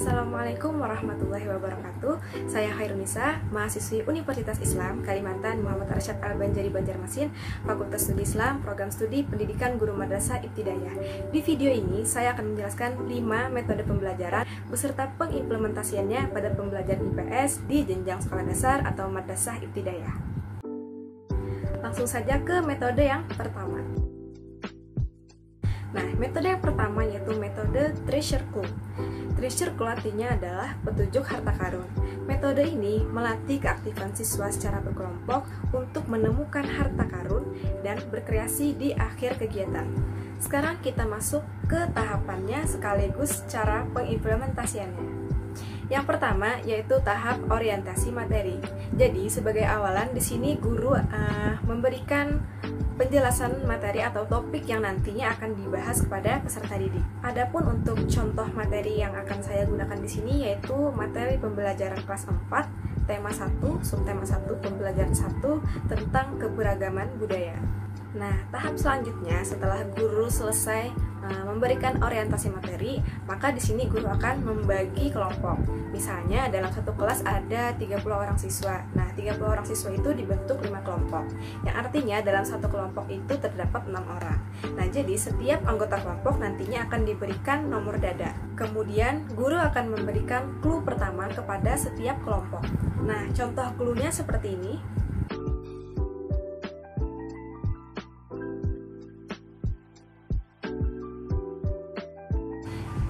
Assalamualaikum warahmatullahi wabarakatuh. Saya Khairunisa, mahasiswi Universitas Islam Kalimantan Muhammad Arsyad Al-Banjari Banjarmasin, Fakultas Studi Islam, Program Studi Pendidikan Guru Madrasah Ibtidaiyah. Di video ini saya akan menjelaskan 5 metode pembelajaran beserta pengimplementasiannya pada pembelajaran IPS di jenjang sekolah dasar atau madrasah ibtidaiyah. Langsung saja ke metode yang pertama. Nah, metode yang pertama yaitu metode treasure clue. Treasure clue artinya adalah petunjuk harta karun. Metode ini melatih keaktifan siswa secara berkelompok untuk menemukan harta karun dan berkreasi di akhir kegiatan. Sekarang kita masuk ke tahapannya sekaligus cara pengimplementasiannya. Yang pertama yaitu tahap orientasi materi. Jadi sebagai awalan di sini guru memberikan penjelasan materi atau topik yang nantinya akan dibahas kepada peserta didik. Adapun untuk contoh materi yang akan saya gunakan di sini yaitu materi pembelajaran kelas 4, tema 1, subtema 1, pembelajaran 1 tentang keberagaman budaya. Nah, tahap selanjutnya setelah guru selesai memberikan orientasi materi, maka di sini guru akan membagi kelompok. Misalnya dalam satu kelas ada 30 orang siswa. Nah, 30 orang siswa itu dibentuk 5 kelompok. Yang artinya dalam satu kelompok itu terdapat 6 orang. Nah, jadi setiap anggota kelompok nantinya akan diberikan nomor dada. Kemudian guru akan memberikan clue pertama kepada setiap kelompok. Nah, contoh clue-nya seperti ini.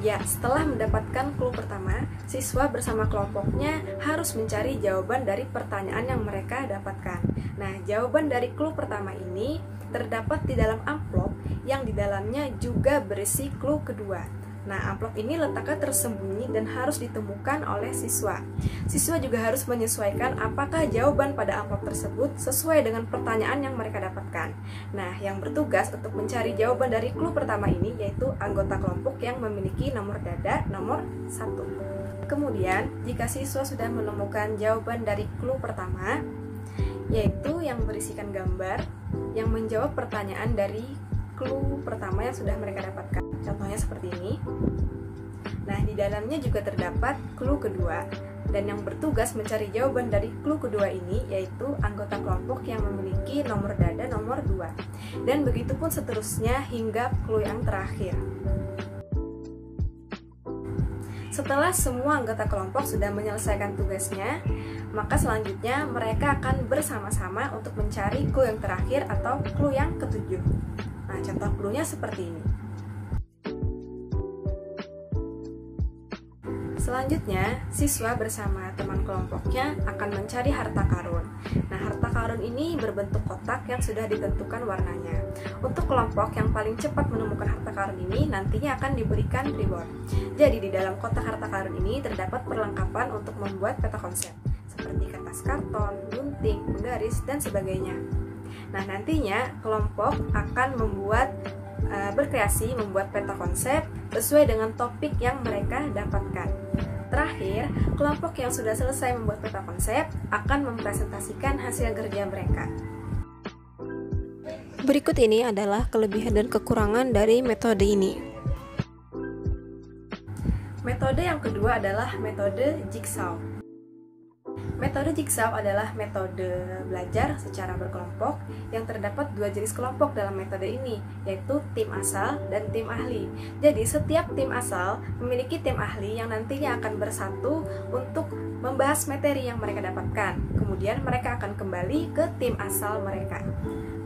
Ya, setelah mendapatkan clue pertama, siswa bersama kelompoknya harus mencari jawaban dari pertanyaan yang mereka dapatkan. Nah, jawaban dari clue pertama ini terdapat di dalam amplop yang di dalamnya juga berisi clue kedua. Nah, amplop ini letaknya tersembunyi dan harus ditemukan oleh siswa. Siswa juga harus menyesuaikan apakah jawaban pada amplop tersebut sesuai dengan pertanyaan yang mereka dapatkan. Nah, yang bertugas untuk mencari jawaban dari clue pertama ini yaitu anggota kelompok yang memiliki nomor dada nomor 1. Kemudian, jika siswa sudah menemukan jawaban dari clue pertama, yaitu yang berisikan gambar yang menjawab pertanyaan dari clue pertama yang sudah mereka dapatkan. Contohnya seperti ini. Nah, di dalamnya juga terdapat clue kedua. Dan yang bertugas mencari jawaban dari clue kedua ini yaitu anggota kelompok yang memiliki nomor dada nomor 2. Dan begitu pun seterusnya hingga clue yang terakhir. Setelah semua anggota kelompok sudah menyelesaikan tugasnya, maka selanjutnya mereka akan bersama-sama untuk mencari clue yang terakhir atau clue yang ketujuh. Nah, contoh clue-nya seperti ini. Selanjutnya, siswa bersama teman kelompoknya akan mencari harta karun. Nah, harta karun ini berbentuk kotak yang sudah ditentukan warnanya. Untuk kelompok yang paling cepat menemukan harta karun ini nantinya akan diberikan reward. Jadi di dalam kotak harta karun ini terdapat perlengkapan untuk membuat peta konsep, seperti kertas karton, gunting, penggaris, dan sebagainya. Nah, nantinya kelompok akan berkreasi membuat peta konsep sesuai dengan topik yang mereka dapatkan. Terakhir, kelompok yang sudah selesai membuat peta konsep akan mempresentasikan hasil kerja mereka. Berikut ini adalah kelebihan dan kekurangan dari metode ini. Metode yang kedua adalah metode jigsaw. Metode jigsaw adalah metode belajar secara berkelompok yang terdapat 2 jenis kelompok dalam metode ini, yaitu tim asal dan tim ahli. Jadi setiap tim asal memiliki tim ahli yang nantinya akan bersatu untuk membahas materi yang mereka dapatkan. Kemudian mereka akan kembali ke tim asal mereka.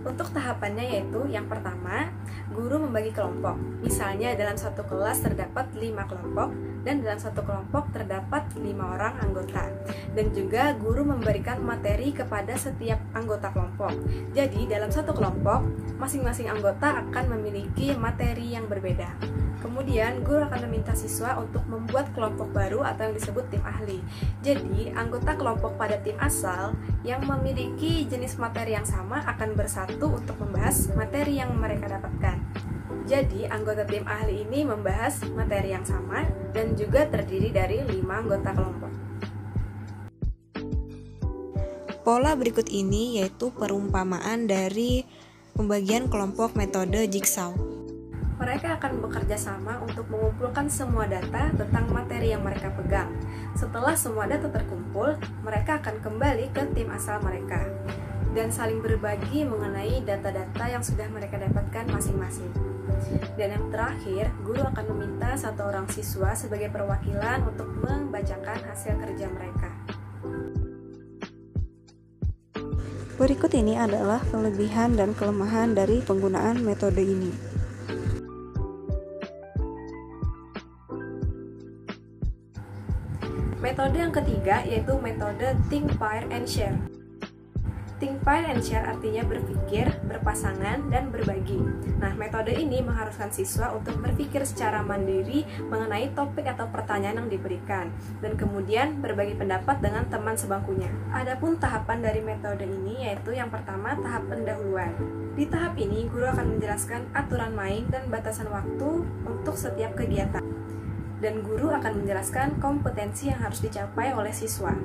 Untuk tahapannya yaitu yang pertama, guru membagi kelompok. Misalnya dalam satu kelas terdapat 5 kelompok dan dalam satu kelompok terdapat 5 orang anggota. Dan juga guru memberikan materi kepada setiap anggota kelompok. Jadi dalam satu kelompok, masing-masing anggota akan memiliki materi yang berbeda. Kemudian guru akan meminta siswa untuk membuat kelompok baru atau yang disebut tim ahli. Jadi anggota kelompok pada tim asal yang memiliki jenis materi yang sama akan bersatu untuk membahas materi yang mereka dapatkan. Jadi anggota tim ahli ini membahas materi yang sama dan juga terdiri dari 5 anggota kelompok. Pola berikut ini yaitu perumpamaan dari pembagian kelompok metode jigsaw. Mereka akan bekerja sama untuk mengumpulkan semua data tentang materi materi yang mereka pegang. Setelah semua data terkumpul, mereka akan kembali ke tim asal mereka dan saling berbagi mengenai data-data yang sudah mereka dapatkan masing-masing. Dan yang terakhir, guru akan meminta satu orang siswa sebagai perwakilan untuk membacakan hasil kerja mereka. Berikut ini adalah kelebihan dan kelemahan dari penggunaan metode ini. Metode yang ketiga yaitu metode Think, Pair, and Share. Think, Pair, and Share artinya berpikir, berpasangan, dan berbagi. Nah, metode ini mengharuskan siswa untuk berpikir secara mandiri mengenai topik atau pertanyaan yang diberikan, dan kemudian berbagi pendapat dengan teman sebangkunya. Adapun tahapan dari metode ini yaitu yang pertama, tahap pendahuluan. Di tahap ini, guru akan menjelaskan aturan main dan batasan waktu untuk setiap kegiatan. Dan guru akan menjelaskan kompetensi yang harus dicapai oleh siswa.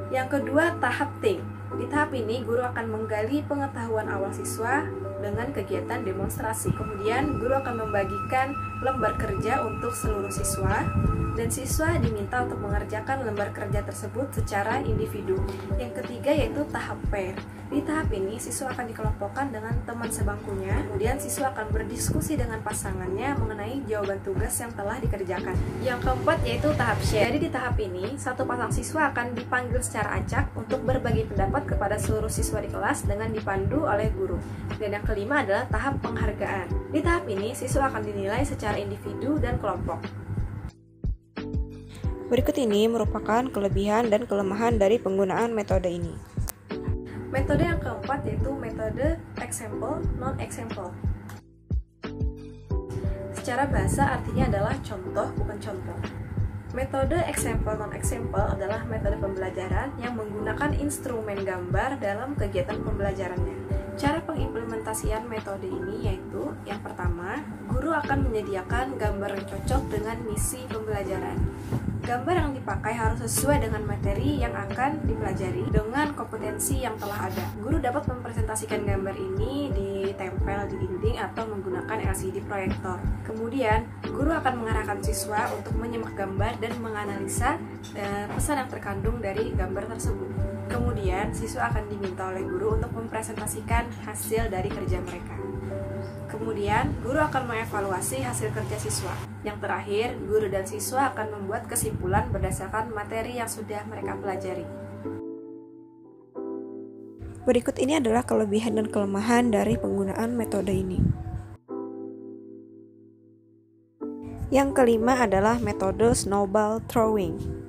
Yang kedua, tahap Think. Di tahap ini, guru akan menggali pengetahuan awal siswa dengan kegiatan demonstrasi. Kemudian, guru akan membagikan lembar kerja untuk seluruh siswa, dan siswa diminta untuk mengerjakan lembar kerja tersebut secara individu. Yang ketiga yaitu tahap pair. Di tahap ini, siswa akan dikelompokkan dengan teman sebangkunya, kemudian siswa akan berdiskusi dengan pasangannya mengenai jawaban tugas yang telah dikerjakan. Yang keempat yaitu tahap share. Jadi di tahap ini, satu pasang siswa akan dipanggil secara acak untuk berbagi pendapat kepada seluruh siswa di kelas dengan dipandu oleh guru. Dan yang kelima adalah tahap penghargaan. Di tahap ini, siswa akan dinilai secara individu dan kelompok. Berikut ini merupakan kelebihan dan kelemahan dari penggunaan metode ini. Metode yang keempat yaitu metode example, non-example. Secara bahasa artinya adalah contoh, bukan contoh. Metode example, non-example adalah metode pembelajaran yang menggunakan instrumen gambar dalam kegiatan pembelajarannya. Cara pengimplementasian metode ini yaitu, yang pertama, guru akan menyediakan gambar yang cocok dengan misi pembelajaran. Gambar yang dipakai harus sesuai dengan materi yang akan dipelajari dengan kompetensi yang telah ada. Guru dapat mempresentasikan gambar ini ditempel di dinding atau menggunakan LCD proyektor. Kemudian, guru akan mengarahkan siswa untuk menyimak gambar dan menganalisa pesan yang terkandung dari gambar tersebut. Kemudian, siswa akan diminta oleh guru untuk mempresentasikan hasil dari kerja mereka. Kemudian, guru akan mengevaluasi hasil kerja siswa. Yang terakhir, guru dan siswa akan membuat kesimpulan berdasarkan materi yang sudah mereka pelajari. Berikut ini adalah kelebihan dan kelemahan dari penggunaan metode ini. Yang kelima adalah metode snowball throwing.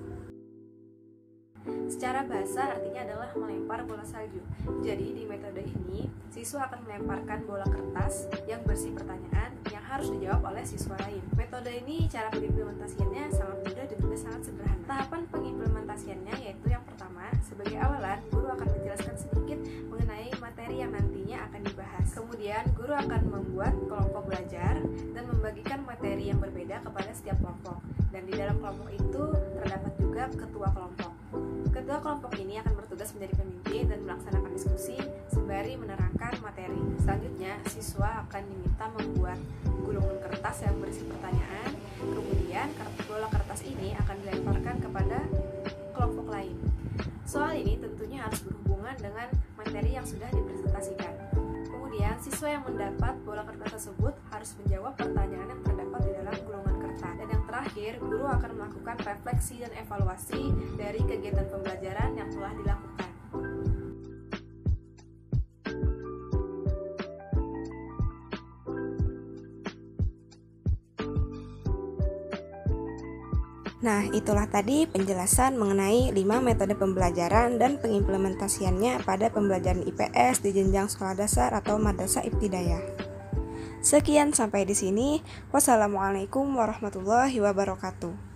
Secara bahasa artinya adalah melempar bola salju. Jadi di metode ini, siswa akan melemparkan bola kertas yang berisi pertanyaan yang harus dijawab oleh siswa lain. Metode ini cara pengimplementasiannya sangat mudah dan juga sangat sederhana. Tahapan pengimplementasiannya yaitu yang pertama, sebagai awalan, guru akan menjelaskan sedikit mengenai materi yang nantinya akan dibahas. Kemudian, guru akan membuat kelompok belajar dan membagikan materi yang berbeda kepada setiap kelompok. Dan di dalam kelompok itu terdapat juga ketua kelompok. Ketua kelompok ini akan bertugas menjadi pemimpin dan melaksanakan diskusi sembari menerangkan materi. Selanjutnya, siswa akan diminta membuat gulungan kertas yang berisi pertanyaan. Kemudian, bola kertas ini akan dilemparkan kepada kelompok lain. Soal ini tentunya harus berhubungan dengan materi yang sudah dipresentasikan. Kemudian, siswa yang mendapat bola kertas tersebut harus menjawab pertanyaan yang terdapat di dalam gulungan kertas. Dan yang terakhir, guru akan melakukan refleksi dan evaluasi dari kegiatan pembelajaran yang telah dilakukan. Nah, itulah tadi penjelasan mengenai 5 metode pembelajaran dan pengimplementasiannya pada pembelajaran IPS di jenjang sekolah dasar atau madrasah ibtidaiyah. Sekian sampai di sini. Wassalamualaikum warahmatullahi wabarakatuh.